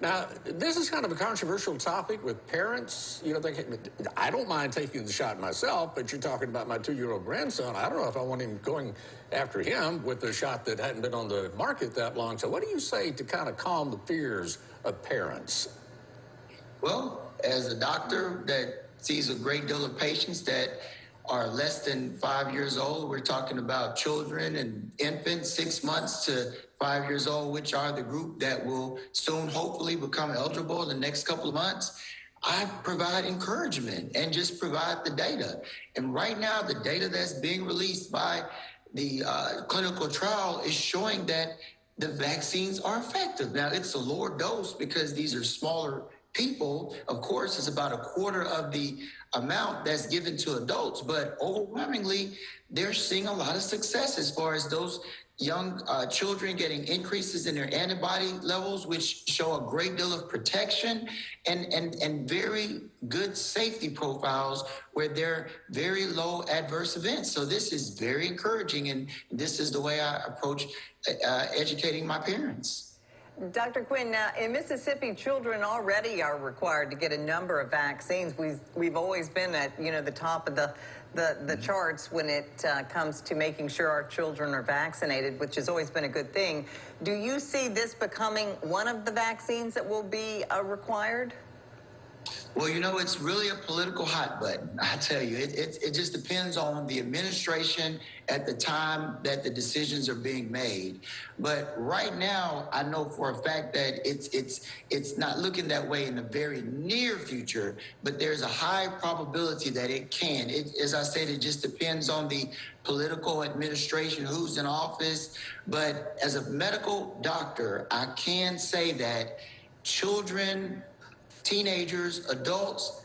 Now, this is kind of a controversial topic with parents. You know, I don't mind taking the shot myself, but you're talking about my 2-year-old grandson. I don't know if I want him going after him with a shot that hadn't been on the market that long. So what do you say to kind of calm the fears of parents? Well, as a doctor that sees a great deal of patients that are less than 5 years old, we're talking about children and infants, 6 months to 5 years old, which are the group that will soon hopefully become eligible in the next couple of months. I provide encouragement and just provide the data. And right now, the data that's being released by the clinical trial is showing that the vaccines are effective. Now, it's a lower dose because these are smaller people. Of course, it's about a quarter of the amount that's given to adults, but overwhelmingly, they're seeing a lot of success as far as those young children getting increases in their antibody levels, which show a great deal of protection and very good safety profiles where they're very low adverse events. So this is very encouraging, and this is the way I approach educating my parents. Dr. Quinn, now in Mississippi, children already are required to get a number of vaccines. We've always been at the top of the charts when it comes to making sure our children are vaccinated, which has always been a good thing. Do you see this becoming one of the vaccines that will be required? Well, it's really a political hot button. I tell you, it just depends on the administration at the time that the decisions are being made. But right now, I know for a fact that it's not looking that way in the very near future, but there's a high probability that it can. As I said, it just depends on the political administration, who's in office. But as a medical doctor, I can say that children, teenagers, adults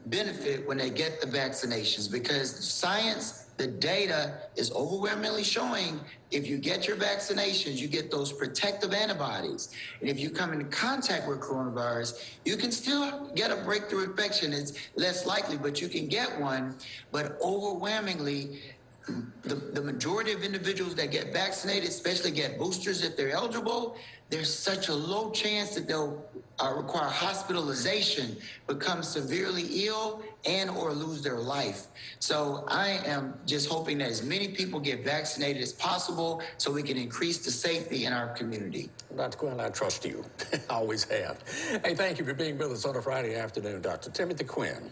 benefit when they get the vaccinations because science, the data is overwhelmingly showing if you get your vaccinations, you get those protective antibodies. And if you come into contact with coronavirus, you can still get a breakthrough infection. It's less likely, but you can get one. But overwhelmingly, the majority of individuals that get vaccinated, especially get boosters if they're eligible, there's such a low chance that they'll require hospitalization, become severely ill, and or lose their life. So I am just hoping that as many people get vaccinated as possible so we can increase the safety in our community. Dr. Quinn, I trust you. I always have. Hey, thank you for being with us on a Friday afternoon, Dr. Timothy Quinn.